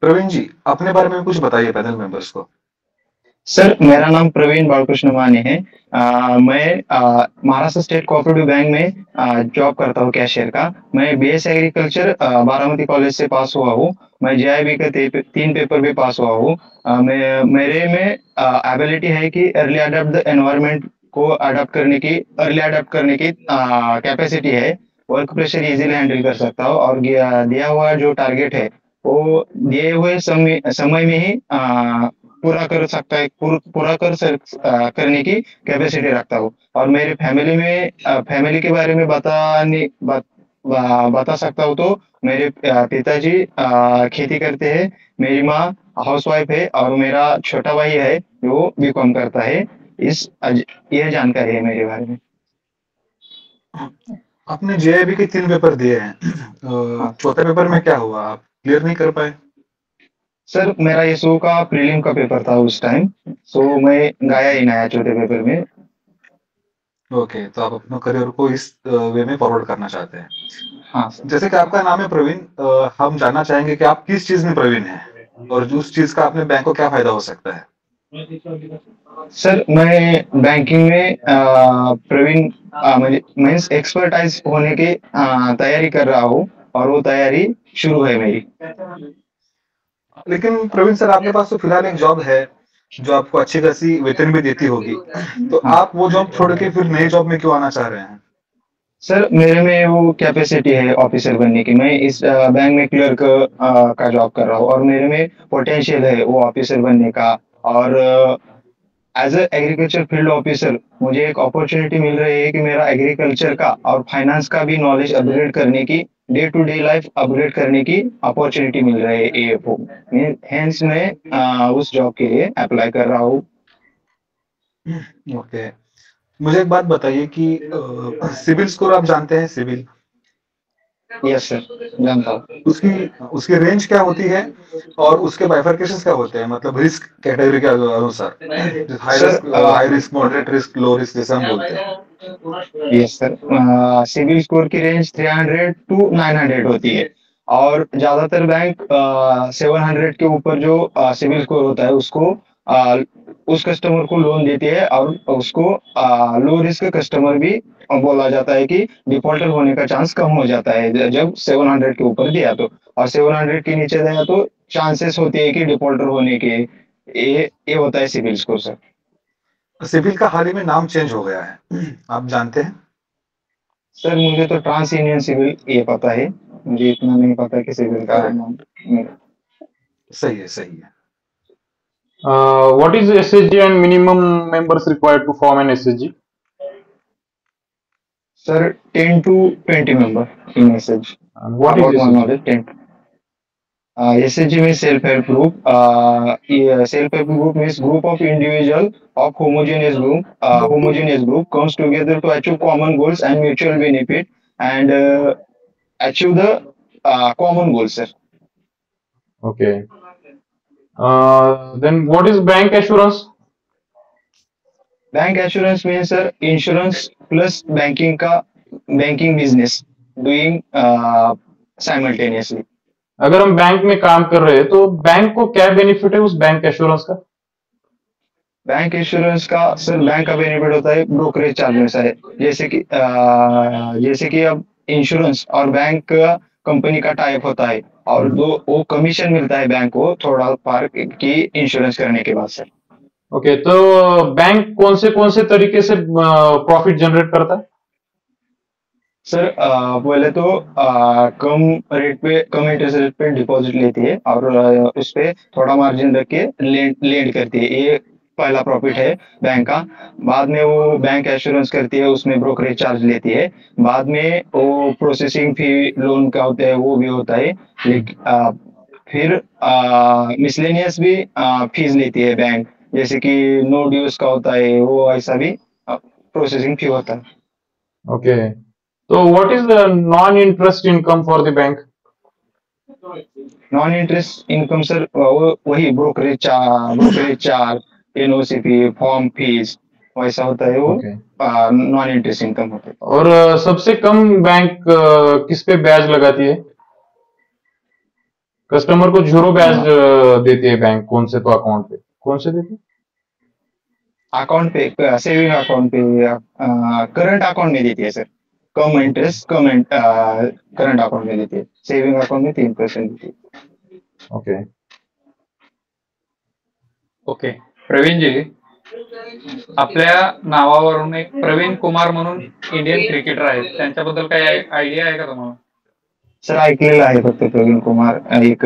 प्रवीण जी, अपने बारे में कुछ बताइए पैनल मेंबर्स को। सर, मेरा नाम प्रवीण बालकृष्ण माने है। मैं महाराष्ट्र स्टेट कोऑपरेटिव बैंक में जॉब करता हूँ कैशियर का। मैं बीएस एग्रीकल्चर बारामती कॉलेज से पास हुआ हूँ। मैं जेआईबी का 3 पेपर भी पास हुआ हूँ। मेरे में एबिलिटी है कि अर्ली अडेप्ट करने की कैपेसिटी है। वर्क प्रेशर इजीली हैंडल कर सकता हूँ और दिया हुआ जो टारगेट है वो दिए हुए समय में ही पूरा कर सकता है पूरा करने की कैपेसिटी रखता हूँ। और मेरे फैमिली के बारे में बता सकता हूँ तो मेरे पिताजी खेती करते हैं। मेरी माँ हाउसवाइफ है और मेरा छोटा भाई है जो बीकॉम करता है। यह जानकारी है मेरे बारे में। आपने जेआईबी के 3 पेपर दिए हैं। हाँ चौथे पेपर में क्या हुआ, आप क्लियर नहीं कर पाए? सर, मेरा एसओ का प्रीलिम का पेपर था उस टाइम। सो मैं गया ही नया चौथे पेपर में। ओके, तो आप अपने करियर को इस वे में फॉरवर्ड करना चाहते हैं। हाँ सर। जैसे कि आपका नाम है प्रवीण, हम जानना चाहेंगे कि आप किस चीज में प्रवीण हैं और जो उस चीज का अपने बैंक को क्या फायदा हो सकता है। सर, मैं बैंकिंग में प्रवीण मीन्स एक्सपर्टाइज होने की तैयारी कर रहा हूँ और वो तैयारी शुरू है मेरी। लेकिन प्रवीण सर, आपके पास तो फिलहाल एक जॉब है जो आपको अच्छी खासी वेतन भी देती होगी, तो हाँ आप वो जॉब छोड़ के फिर नई जॉब में क्यों आना चाह रहे हैं? सर, मेरे में वो कैपेसिटी है ऑफिसर बनने की। मैं इस बैंक में क्लर्क का जॉब कर रहा हूँ और मेरे में पोटेंशियल है वो ऑफिसर बनने का। और as a agriculture field officer मुझे एक अपॉर्चुनिटी मिल रही है कि मेरा एग्रीकल्चर का और फाइनेंस का भी नॉलेज अपग्रेड करने की, day to day life upgrade करने की अपॉर्चुनिटी मिल रही है एएफओ। हेंस मैं उस जॉब के लिए अप्लाई कर रहा हूँ। ओके, मुझे एक बात बताइए कि सिविल स्कोर आप जानते हैं? सिविल यस सर, जानता हूँ। उसकी उसकी रेंज क्या होती है और उसके बाइफरकेशंस क्या होते हैं, मतलब रिस्क कैटेगरी के अनुसार, sir high risk, moderate risk, low risk जैसे हम बोलते हैं। यस सर, सिविल स्कोर की रेंज 300 टू 900 होती है। और ज्यादातर बैंक 700 के ऊपर जो सिविल स्कोर होता है उसको आ, उस कस्टमर को लोन देती है और उसको लो रिस्क कस्टमर भी बोला जाता है कि डिफॉल्टर होने का चांस कम हो जाता है जब 700 के ऊपर दिया तो। और 700 के नीचे दिया तो चांसेस होती है कि डिफॉल्टर होने के। ये होता है सिविल स्कोर सर। सिविल का हाल ही में नाम चेंज हो गया है, आप जानते हैं? सर, मुझे तो ट्रांस यूनियन सिविल ये पता है। मुझे इतना नहीं पता कि सिविल का करेक्ट, नाम। सही है, सही है। What is SSG and minimum members required to form an SSG? Sir, 10 to 20 member in SH. And what is about my SSG? Knowledge 10। SHG means self help group. Self help group means group of individual of homogeneous group comes together to achieve common goals and mutual benefit and achieve the common goals sir. Okay. Then what is bank assurance? Bank assurance mean sir insurance plus banking business doing simultaneously. अगर हम bank में काम कर रहे हैं तो bank को क्या benefit है उस बैंक एश्योरेंस का? बैंक इंश्योरेंस का सर बैंक का बेनिफिट होता है ब्रोकरेज चार्ज में से है। जैसे कि अब इंश्योरेंस और बैंक का कंपनी का टाइप होता है और दो वो कमीशन मिलता है बैंक को थोड़ा पार की इंश्योरेंस करने के बाद सर। ओके, तो बैंक कौन से तरीके से प्रॉफिट जनरेट करता है? सर पहले तो कम इंटरेस्ट रेट पे डिपॉजिट लेती है और उस पे थोड़ा मार्जिन रख के लेंड करती है। ये पहला प्रॉफिट है बैंक का। बाद में वो बैंक एश्योरेंस करती है उसमें ब्रोकरेज चार्ज लेती है। बाद में वो प्रोसेसिंग फी लोन का होता है वो भी होता है। लेकिन फिर मिसलेनियस भी फीस लेती है बैंक। जैसे कि नो ड्यूज का होता है वो ऐसा भी प्रोसेसिंग फी होता है। ओके, तो what is the non interest income for the bank? Non interest income sir वही brokerage charge NOC fee form fees वैसा होता है वो। ओके, नॉन इंटरेस्ट इनकम होता है। और सबसे कम बैंक किस पे ब्याज लगाती है कस्टमर को 0 ब्याज देती है बैंक, कौन से तो अकाउंट पे, कौन से देती है? अकाउंट पे, सेविंग अकाउंट पे, करंट अकाउंट में देती है सर। कम इंटरेस्ट, करंट अकाउंट में देती है। सेविंग अकाउंट में 3% देती है। Okay okay. प्रवीण जी, आपल्या नावावरून एक प्रवीण कुमार म्हणून इंडियन क्रिकेटर आहेत, त्यांच्याबद्दल काही आयडिया आहे का तुम्हाला? सर ऐकलेलं आहे फक्त प्रवीण कुमार, एक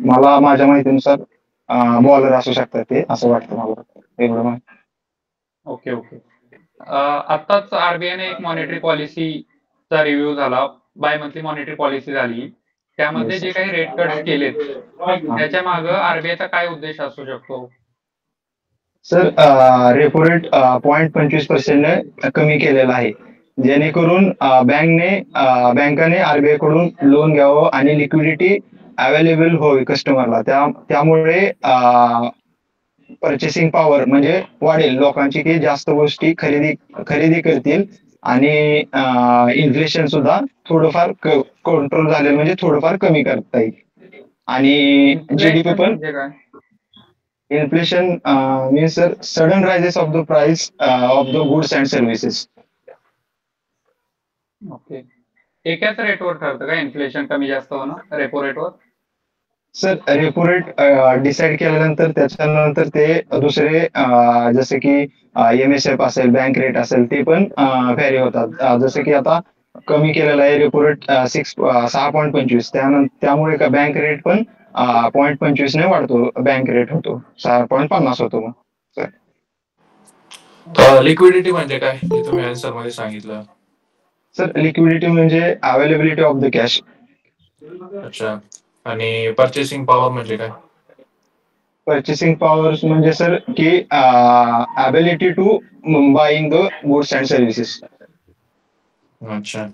मला माझ्या माहितीनुसार बॉलर असू शकतात ते, असं वाटतं मला, एवढं माहिती. Okay okay. आत्ताच आरबीआयने एक मॉनिटरी पॉलिसीचा रिव्ह्यू झाला, बाय मंथली मॉनिटरी पॉलिसी झाली. त्यामध्ये जे काही रेट कट्स केलेत त्याच्या मागे आरबीआयचा काय उद्देश असू शकतो? सर रेपो रेट 0.25% कमी केलेला आहे, जेणेकरून बँकाने आरबीआय कडून लोन घ्यावं आणि लिक्विडिटी अवेलेबल व्हावी कस्टमरला. त्यामुळे परचेसिंग पॉवर म्हणजे वाढेल लोकांची, की जास्त गोष्टी खरेदी करतील आणि इन्फ्लेशन सुद्धा थोडंफार कंट्रोल झालेलं, म्हणजे थोडंफार कमी करता येईल. आणि जीडीपी पण, म्हणजे काय? Inflation means sir sudden rises of the price of the goods and services. Okay. एकाच रेटवर ठरतं का इन्फ्लेशन कमी जास्त होणं रेपो रेटवर? सर रेपो रेट डिसाईड केल्यानंतर त्याच्यानंतर ते दुसरे जसे की एमएसएफ असेल, बँक रेट असेल, ते पण व्हॅरी होतात. जसं की आता कमी केलेला आहे रेपो रेट 6.25, त्यामुळे का बँक रेट पण 0.25 ने वाढतो, बँक रेट होतो 6.50 होतो. मग लिक्विडिटी म्हणजे काय, जे तुम्ही आन्सर मध्ये सांगितलं? सर लिक्विडिटी म्हणजे अवेलेबिलिटी ऑफ द कॅश. अच्छा. आणि परचेसिंग पॉवर म्हणजे काय? परचेसिंग पॉवर म्हणजे सर की ability to buying the goods and services. अच्छा.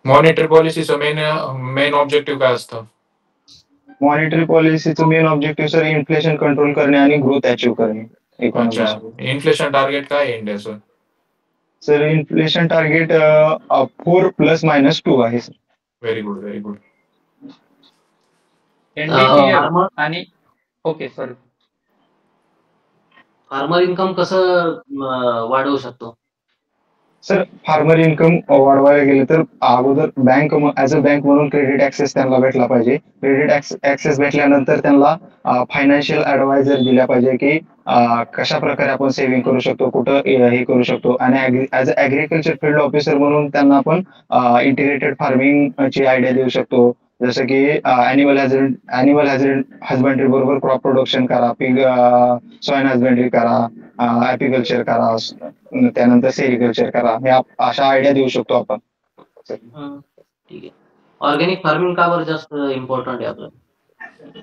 मॉनिटरी पॉलिसीचं मेन ऑब्जेक्टिव्ह काय असतं? मॉनिटरी पॉलिसीचं main objective sir inflation control करणे आणि ग्रोथ अचीव्ह करणे. अच्छा. इन्फ्लेशन टार्गेट काय आहे इंडियाचं? सर इन्फ्लेशन टार्गेट 4+-2 आहे sir. Very good, very good. NDCF आणि ओके सॉरी, फार्मर इन्कम कसं वाढवू शकतो? सर फार्मर इन्कम वाढवायला गेले तर अगोदर बँक ऍज अ बँक म्हणून क्रेडिट ऍक्सेस त्यांना भेटला पाहिजे. क्रेडिट ऍक्सेस भेटल्यानंतर त्यांना फायनान्शियल ऍडवायझर दिल्या पाहिजे, की कशा प्रकारे आपण सेव्हिंग करू शकतो, कुठं हे करू शकतो. आणि as a agriculture field officer म्हणून त्यांना आपण इंटिग्रेटेड फार्मिंग ची आयडिया देऊ शकतो. जसं की अॅनिमल हजबंड्री बरोबर क्रॉप प्रोडक्शन करा, सॉइल हजबंड्री करा, ऍपिकल्चर करा, त्यानंतर सेरिकल्चर करा, हे अशा आयडिया देऊ शकतो आपण. ठीक आहे. ऑर्गॅनिक फार्मिंग का बरं जास्त इम्पॉर्टंट आहे आपलं?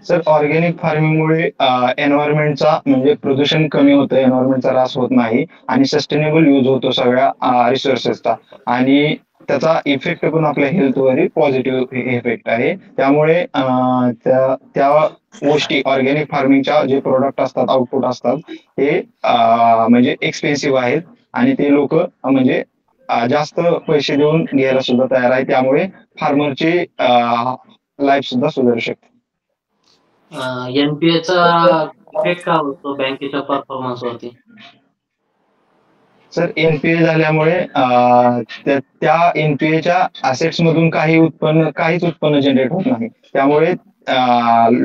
सर ऑर्गॅनिक फार्मिंगमुळे एन्व्हायरमेंटचा म्हणजे प्रदूषण कमी होतं, एन्व्हायरमेंटचा ऱ्हास होत नाही आणि सस्टेनेबल यूज होतो सगळ्या रिसोर्सेसचा. आणि त्याचा इफेक्ट पण आपल्या हेल्थवर पॉझिटिव्ह इफेक्ट आहे. त्यामुळे त्या गोष्टी ऑर्गॅनिक फार्मिंगच्या जे प्रोडक्ट असतात, आउटपुट असतात, ते म्हणजे एक्सपेन्सिव्ह आहेत आणि ते लोक म्हणजे जास्त पैसे देऊन घ्यायला सुद्धा तयार आहे. त्यामुळे फार्मरची लाईफ सुद्धा सुधारू शकते. एनपीए चा इफेक्ट काय होतो बँकेच्या परफॉर्मन्स वरती? सर एनपीए झाल्यामुळे त्या एनपीएच्या असेट्स मधून काहीच उत्पन्न जनरेट होत नाही. त्यामुळे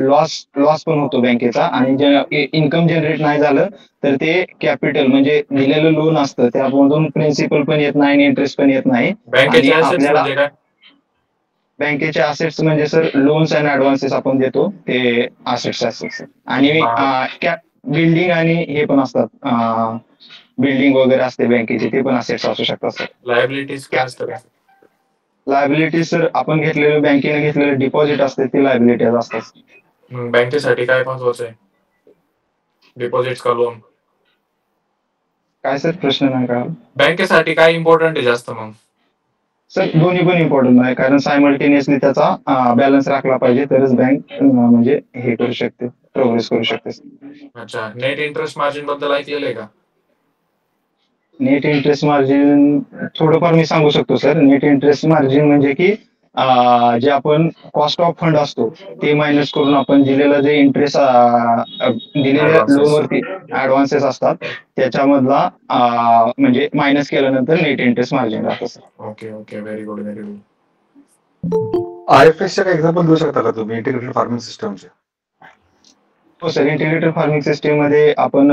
लॉस पण होतो बँकेचा. आणि इन्कम जनरेट नाही झालं तर ते कॅपिटल म्हणजे दिलेलं लोन असतं त्यामधून प्रिन्सिपल पण येत नाही आणि इंटरेस्ट पण येत नाही. बँकेचे आणि assets आपल्याला म्हणजे काय? बँकेचे असेट्स म्हणजे सर लोन्स अँड ऍडव्हान्सेस आपण देतो ते असेट्स असतात. आणि बिल्डिंग आणि हे पण असतात, बिल्डिंग वगैरे असते बँकेचे, ते पण असेट्स असू शकतात सर. लायबिलिटीज काय असतं काय? लायबिलिटी सर आपण घेतलेलं बँकेने घेतलेलं डिपॉझिट असते ते लायबिलिटीज असतात. मग बँकेसाठी काय महत्वाचं आहे, डिपॉझिट्स का लोन? काय सर प्रश्न नाही का? बँकेसाठी काय इम्पॉर्टंट आहे जास्त मग? सर दोन्ही पण इम्पॉर्टंट आहे, कारण सायमल्टेनियसली त्याचा बॅलन्स राखला पाहिजे तरच बँक म्हणजे हे करू शकते, प्रोग्रेस करू शकते. अच्छा. नेट इंटरेस्ट मार्जिन बद्दल ऐकलेलं आहे का? नेट इंटरेस्ट मार्जिन थोडंफार मी सांगू शकतो सर. नेट इंटरेस्ट मार्जिन म्हणजे की जे आपण कॉस्ट ऑफ फंड असतो ते मायनस करून आपण दिलेला जे इंटरेस्ट दिलेल्या Advances. लोनवरती ऍडव्हान्सेस असतात त्याच्यामधला म्हणजे मायनस केल्यानंतर नेट इंटरेस्ट मार्जिन राहतं sir. Okay okay, very good very good. IFS चे काही एक्झाम्पल देऊ शकता का तुम्ही इंटिग्रेटेड फार्मिंग सिस्टमचे? हो सर, इंटिग्रेटेड फार्मिंग सिस्टीम मध्ये आपण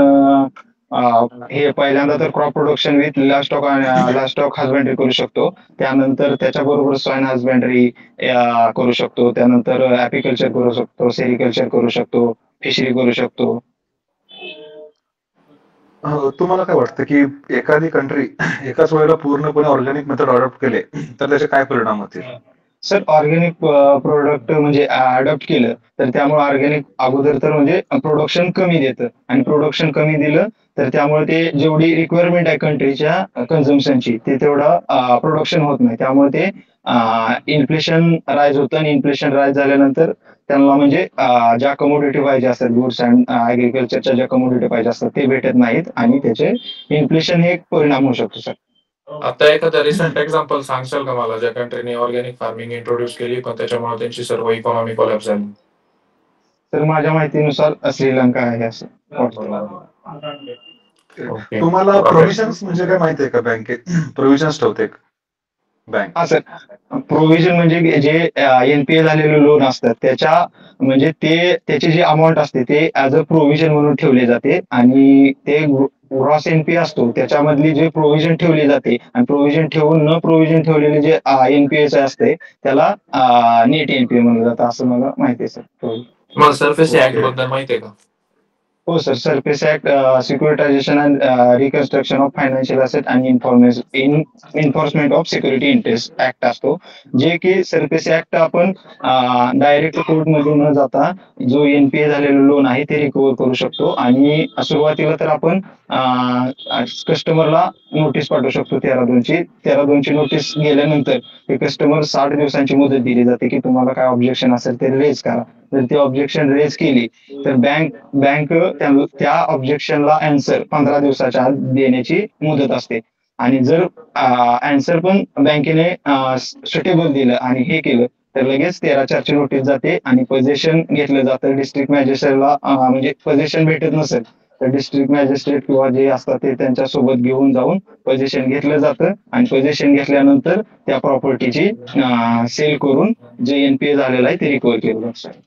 हे पहिल्यांदा तर क्रॉप प्रोडक्शन विथ लास्टॉक हजबंडरी करू शकतो. त्यानंतर त्याच्याबरोबर सॉइल हजबंडरी करू शकतो. त्यानंतर ऍपिकल्चर करू शकतो, सेरिकल्चर करू शकतो, फिशरी करू शकतो. तुम्हाला काय वाटतं की एखादी कंट्री एकाच वेळेला पूर्णपणे ऑर्गॅनिक मेथड अडॉप्ट केले तर त्याचे काय परिणाम होतील? सर, ऑर्गॅनिक प्रोडक्ट म्हणजे अडॉप्ट केलं तर त्यामुळे ऑर्गॅनिक अगोदर तर म्हणजे प्रोडक्शन कमी देतं आणि प्रोडक्शन कमी दिलं तर त्यामुळे ते जेवढी रिक्वायरमेंट आहे कंट्रीच्या कन्झम्पशनची ते तेवढं प्रोडक्शन होत नाही. त्यामुळे ते इन्फ्लेशन राईज होतं आणि इन्फ्लेशन राईज झाल्यानंतर त्यांना म्हणजे ज्या कमोडिटी पाहिजे असतात गुड्स अँड ऍग्रिकल्चरच्या ज्या कमोडिटी पाहिजे असतात ते भेटत नाहीत आणि त्याचे इन्फ्लेशन हे एक परिणाम होऊ शकतो सर. आता एखादं रिसेंट एक्झाम्पल सांगशाल का मला ज्या कंट्रीने ऑर्गॅनिक फार्मिंग इंट्रोड्यूस केली पण त्याच्यामुळे त्यांची सर्व इकॉनॉमी कोलॅप्स झाली? तर माझ्या माहितीनुसार श्रीलंका आहे असं वाटतं. ओके. तुम्हाला प्रोव्हिजन्स म्हणजे काय माहिती आहे का? बँकेत प्रोव्हिजन्स ठेवते बँक. हा सर, प्रोव्हिजन म्हणजे जे एनपीए झालेले लोन असतात त्याच्या म्हणजे त्याची जी अमाऊंट असते ते ऍज अ प्रोव्हिजन म्हणून ठेवले जाते आणि ते ग्रॉस एनपीए असतो त्याच्यामधली जे प्रोव्हिजन ठेवली जाते आणि प्रोव्हिजन ठेवून न प्रोव्हिजन ठेवलेले जे एनपीए असते त्याला नेट एनपीए म्हणलं जातं असं मला माहिती आहे सर. मला सरफेस ओके. ऍक्ट बद्दल माहिती आहे का? हो sir, SARFAESI act securitisation and reconstruction of financial asset and enforcement of security interest act असतो, जे की सरफेस ऍक्ट आपण डायरेक्ट कोर्ट मध्ये न जाता जो एनपीए झालेला लोन आहे ते रिकव्हर करू शकतो आणि सुरुवातीला तर आपण कस्टमरला नोटीस पाठवू शकतो 13/2ची नोटीस गेल्यानंतर ते कस्टमर 60 दिवसांची मुदत दिली जाते की तुम्हाला काय ऑब्जेक्शन असेल ते रेज करा. जर ते ऑब्जेक्शन रेज केली तर बँक त्या ऑब्जेक्शनला आन्सर 15 दिवसाच्या आत देण्याची मुदत असते आणि जर आन्सर पण बँकेने सुटेबल दिलं आणि हे केलं तर लगेच 13/4ची नोटीस जाते आणि पोझिशन घेतलं जातं डिस्ट्रिक्ट मॅजिस्ट्रेटला. म्हणजे पोझिशन भेटत नसेल तर डिस्ट्रिक्ट मॅजिस्ट्रेट किंवा जे असतात ते त्यांच्या सोबत घेऊन जाऊन पोझिशन घेतलं जातं आणि पोझिशन घेतल्यानंतर त्या प्रॉपर्टीची सेल करून जे एनपीए झालेलं आहे ते रिकव्हर केलं जातं.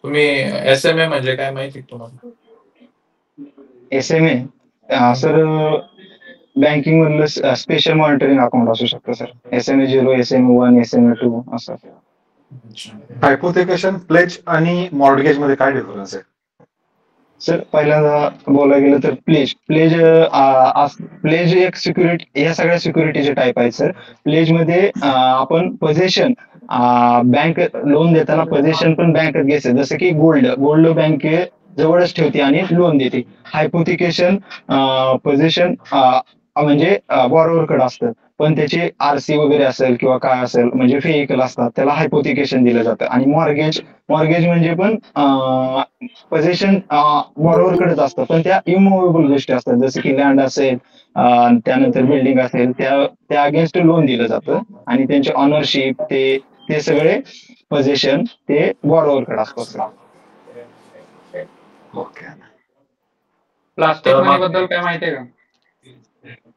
तुम्ही एसएमए म्हणजे काय माहिती आहे तुम्हाला? एसएमए सर, बँकिंग मधलं स्पेशल मॉनिटरिंग अकाउंट असू शकतं सर. एसएमए 0, एसएमए 1, एसएमए 2 असं. हायपोथेकेशन, प्लेज आणि मॉर्गेज मध्ये काय डिफरन्स आहे? सर, पहिल्यांदा बोलायला गेलं तर प्लेज एक सिक्युरिटी, या सगळ्या सिक्युरिटीचे टाईप आहेत सर. प्लेज मध्ये आपण पोझिशन बँक लोन देताना पोझिशन पण बँकेत घ्यायचं, जसं की गोल्ड बँक जवळच ठेवते आणि लोन देते. हायपोथिकेशन पोझिशन म्हणजे बॉरोवर कडे असतं पण त्याची आरसी वगैरे असेल किंवा काय असेल म्हणजे व्हेइकल असतात त्याला हायपोथिकेशन दिलं जातं. आणि मॉर्गेज म्हणजे पण पोझिशन बॉरोवर कडेच असतं पण त्या इमूव्हेबल गोष्टी असतात जसं की लँड असेल त्यानंतर बिल्डिंग असेल त्या अगेन्स्ट लोन दिलं जातं आणि त्यांचे ऑनरशिप ते सगळे पोझिशन ते बॉरोवर कडे असतात. ओके. प्लास्टिक मनी बद्दल काय माहिती आहे का?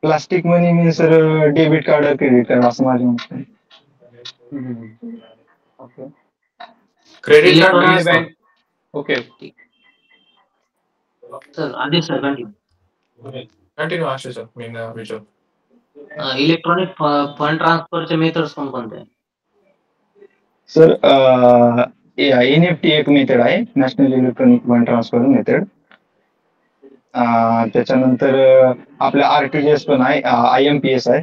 प्लास्टिक मनी मी sir debit card credit card असं माझं मत आहे. Okay. Credit card electronic bank. Okay. Sir आधी सर कंटिन्यू आशे सर मी विचार. इलेक्ट्रॉनिक फंड ट्रान्सफरचे मेथड्स कोणते? सर एनएफटी एक मेथड आहे, national electronic fund transfer method. त्याच्यानंतर आपल्या आरटीजीएस पण आहे, आयएमपीएस आहे.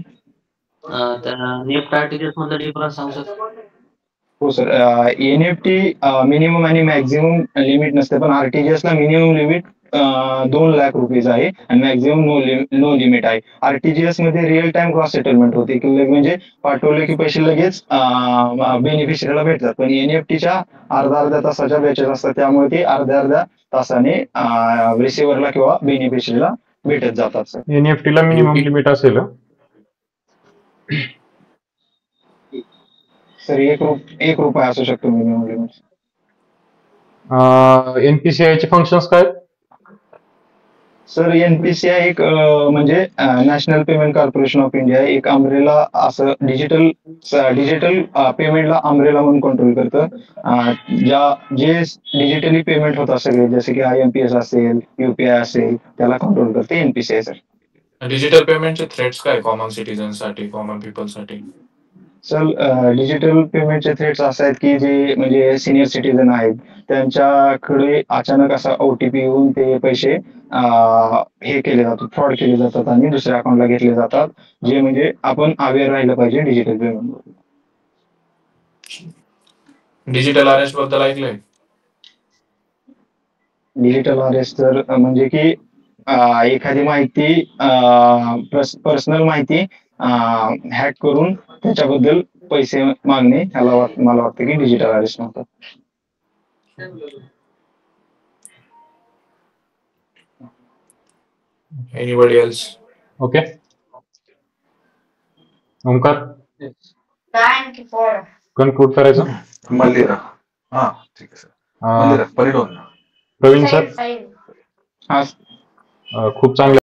नेफ्ट आरटीजीएस मधला डिफरन्स सांगू शकता? हो सर, एनएफटी मिनिमम आणि मॅक्झिमम लिमिट नसते पण आरटीजीएस ला मिनिमम लिमिट 2 लाख रुपये आहे आणि मॅक्झिमम नो लिमिट आहे. आरटीजीएस मध्ये रिअल टाइम क्रॉस सेटलमेंट होते की म्हणजे पाठवले की पैसे लगेच बेनिफिशरीला भेटतात पण एनएफटीच्या अर्ध्या तासाच्या बॅचेस असतात त्यामुळे ते अर्ध्या तासाने रिसिव्हरला किंवा बेनिफिशरीला भेटत जातात सर. एनईएफटी ला मिनिमम लिमिट असेल? सर 1 रुपया असू शकतो मिनिमम लिमिट. NPCI चे फंक्शन्स काय? सर NPCI एक म्हणजे national payment corporation of India एक अम्ब्रेला असं डिजिटल पेमेंटला अम्ब्रेला म्हणून कंट्रोल करतं. जे डिजिटली पेमेंट होतात सगळे जसे की IMPS असेल UPI असेल त्याला कंट्रोल करते NPCI सर. डिजिटल पेमेंटचे थ्रेट्स काय कॉमन सिटीजनसाठी, कॉमन पीपलसाठी? सर डिजिटल पेमेंटचे थ्रेट्स असे आहेत की जे म्हणजे सिनियर सिटीजन आहेत त्यांच्याकडे अचानक असा OTP येऊन ते पैसे हे केले जातात, फ्रॉड केले जातात आणि दुसऱ्या अकाउंटला घेतले जातात, जे म्हणजे आपण अवेअर राहिलं पाहिजे डिजिटल पेमेंट. डिजिटल अरेस्ट बद्दल ऐकलंय? डिजिटल अरेस्ट तर म्हणजे की एखादी माहिती पर्सनल माहिती हॅक करून त्याच्याबद्दल पैसे मागणे ह्याला मला वाटतं की डिजिटल अरेस्ट म्हणतात. Anybody else? Okay. Omkar conclude करायचं. मल्लिरा. हा ठीक आहे सर. मल्लिरा परिडोन. प्रवीण सर हा खूप चांगलं